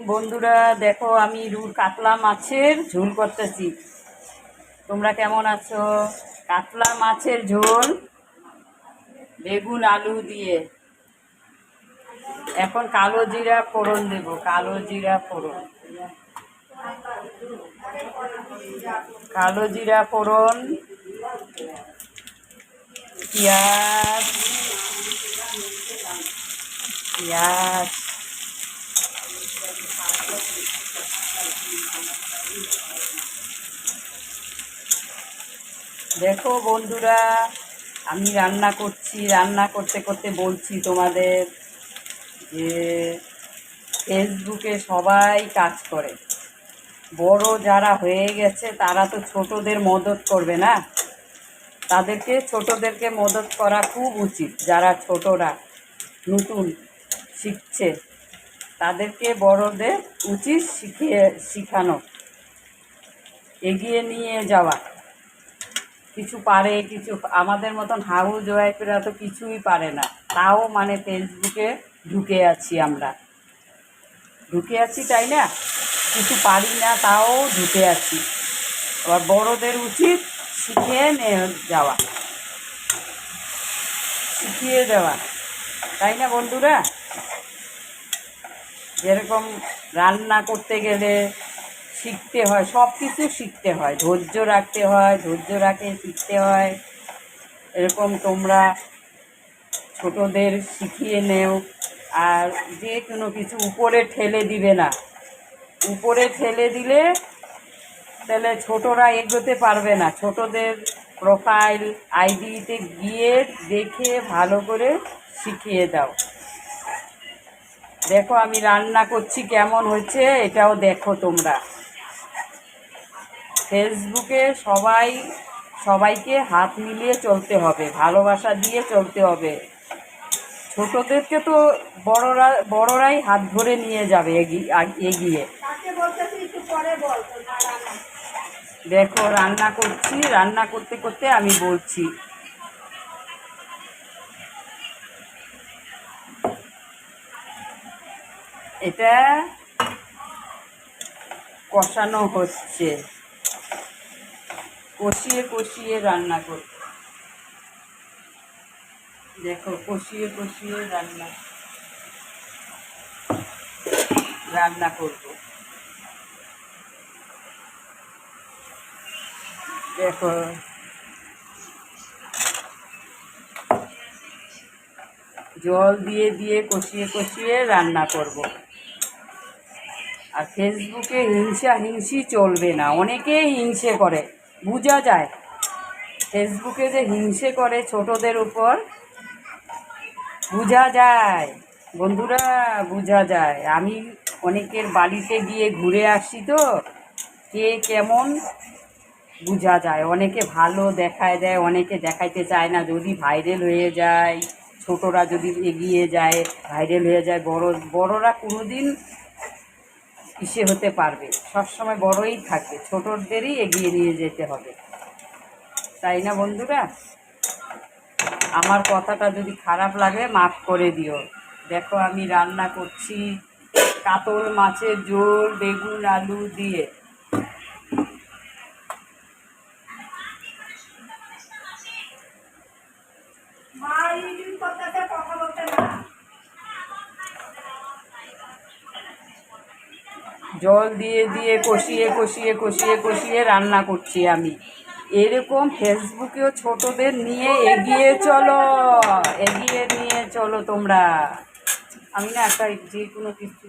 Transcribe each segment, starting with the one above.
বন্ধুরা দেখো, আমি কাতলা মাছের ঝোল করতেছি। তোমরা কেমন আছো? কাতলা মাছের ঝোল বেগুন আলু দিয়ে। এখন কালো জিরা ফোড়ন দেব, কালো জিরা ফোড়ন, কালো জিরা ফোড়ন, পেঁয়াজ, পেঁয়াজ, দেখো বন্ধুরা, আমি রান্না করছি, রান্না করতে করতে বলছি তোমাদের যে ফেসবুকে সবাই কাজ করে। বড় যারা হয়ে গেছে তারা তো ছোটদের মদত করবে না, ছোটদেরকে মদত করা খুব উচিত। যারা ছোটরা নতুন শিখছে তাদেরকে বড়দের উচিত শিখানো, এগিয়ে নিয়ে যাওয়া। কিছু পারে, কিছু আমাদের মতন হাউস ওয়াইফেরা তো কিছুই পারে না, তাও মানে ফেসবুকে ঢুকে আছি তাই না? কিছু পারি না তাও ঢুকে আছি। আবার বড়দের উচিত শিখিয়ে দেওয়া, তাই না বন্ধুরা? যেরকম রান্না করতে গেলে শিখতে হয়, সব কিছু শিখতে হয়, ধৈর্য রাখতে হয়, ধৈর্য রাখে শিখতে হয়। এরকম তোমরা ছোটদের শিখিয়ে নেও। আর যে কোনো কিছু উপরে ঠেলে দিবে না, উপরে ঠেলে দিলে তাহলে ছোটরা এগোতে পারবে না। ছোটদের প্রোফাইল আইডিতে গিয়ে দেখে ভালো করে শিখিয়ে দাও। দেখো আমি রান্না করছি, কেমন হচ্ছে এটাও দেখো তোমরা। ফেসবুকে সবাইকে হাত মিলিয়ে চলতে হবে, ভালোবাসা দিয়ে চলতে হবে। ছোটদেরকে তো বড়রাই হাত ধরে নিয়ে যাবে এগিয়ে। দেখো রান্না করছি, রান্না করতে করতে আমি বলছি। এটা কষানো হচ্ছে, কষিয়ে কষিয়ে রান্না করব। দেখো কষিয়ে কষিয়ে রান্না করব। দেখো জল দিয়ে দিয়ে কষিয়ে কষিয়ে রান্না করব। আর ফেসবুকে হিংসি চলবে না, অনেকেই হিংসে করে, বোঝা যায়। ফেসবুকে যে হিংসে করে ছোটদের উপর, বোঝা যায় বন্ধুরা, বোঝা যায়। আমি অনেকের বাড়িতে গিয়ে ঘুরে আসি তো, কে কেমন বোঝা যায়। অনেকে ভালো দেখায় দেয়, অনেকে দেখাইতে চায় না। যদি ভাইরাল হয়ে যায়, ছোটরা যদি এগিয়ে যায়, ভাইরাল হয়ে যায়, বড়রা কোনো দিন হতে পারবে, সবসময় বড়ই থাকবে, ছোটদেরই এগিয়ে নিয়ে যেতে হবে, তাই না বন্ধুরা? আমার কথাটা যদি খারাপ লাগে মাফ করে দিও। দেখো আমি রান্না করছি কাতল মাছের ঝোল বেগুন আলু দিয়ে। জল দিয়ে দিয়ে কষিয়ে কষিয়ে কষিয়ে কষিয়ে রান্না করছি আমি। এরকম ফেসবুকেও ছোটদের নিয়ে এগিয়ে নিয়ে চলো তোমরা। আমি না একটা যে কোনো কিছু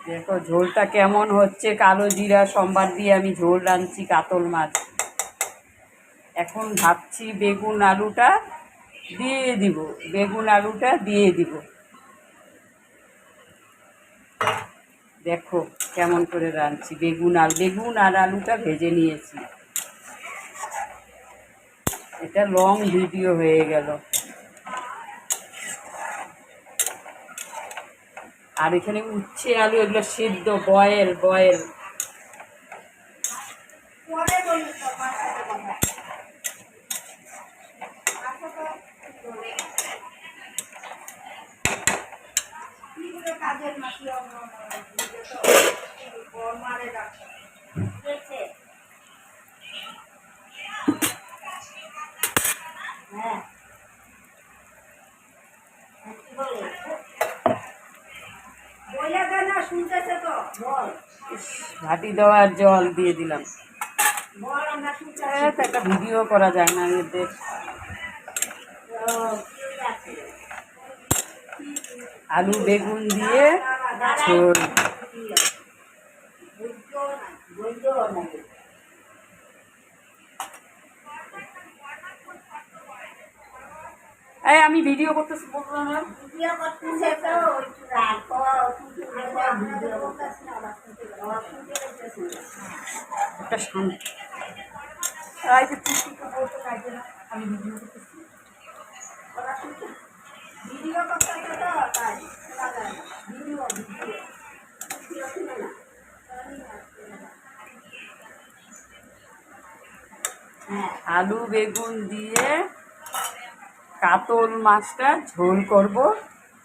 দেখো ঝোলটা কেমন হচ্ছে। কালো জিরা সম্বার দিয়ে আমি ঝোল রাঁধছি কাতল মাছ। এখন ভাবছি বেগুন আলুটা দিয়ে দিব। দেখো কেমন করে রাঁধছি, বেগুন আর আলুটা ভেজে নিয়েছি। এটা লং ভিডিও হয়ে গেল। আর এখানে উচ্ছে আলু এগুলো সিদ্ধ, বয়েল। ইস, ঘাটি দেওয়ার জল দিয়ে দিলাম। তো একটা ভিডিও করা যায় না এদের। আলু বেগুন দিয়ে ঝোল। এই আমি ভিডিও করতেছি, বলবো না? একটা শান্ত আমি ভিডিও করতেছি। আলু বেগুন দিয়ে কাতল মাছটা ঝোল করব,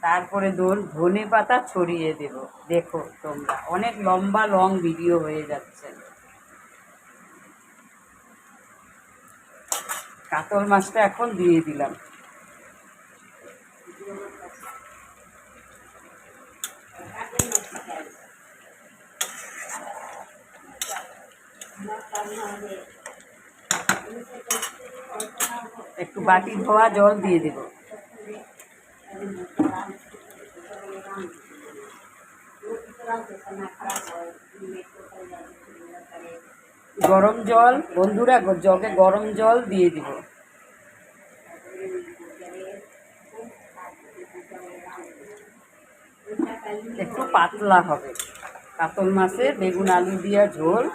তারপরে ধনে পাতা ছড়িয়ে দেব। দেখো তোমরা, অনেক লম্বা লং ভিডিও হয়ে যাচ্ছে। কাতল মাছটা এখন দিয়ে দিলাম। একটু বাটি ধোয়া জল দিয়ে দেব। গরম জল, বন্ধুরা জগে গরম জল দিয়ে দিব। একটু পাতলা হবে, কাতল মাছের বেগুন আলু দিয়া ঝোল।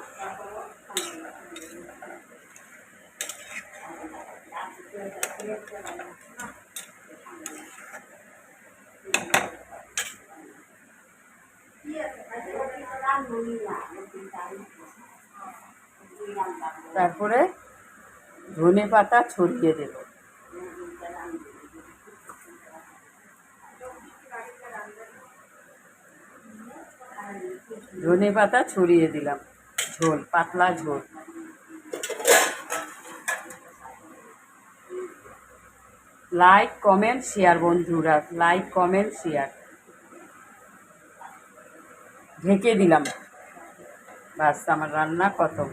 তারপরে ধনে পাতা ছড়িয়ে দেব। ধনে পাতা ছড়িয়ে দিলাম। ঝোল, পাতলা ঝোল। লাইক কমেন্ট শেয়ার বন্ধুরা, লাইক কমেন্ট শেয়ার। ঢেকে দিলাম। বাস, আমার রান্না খতম।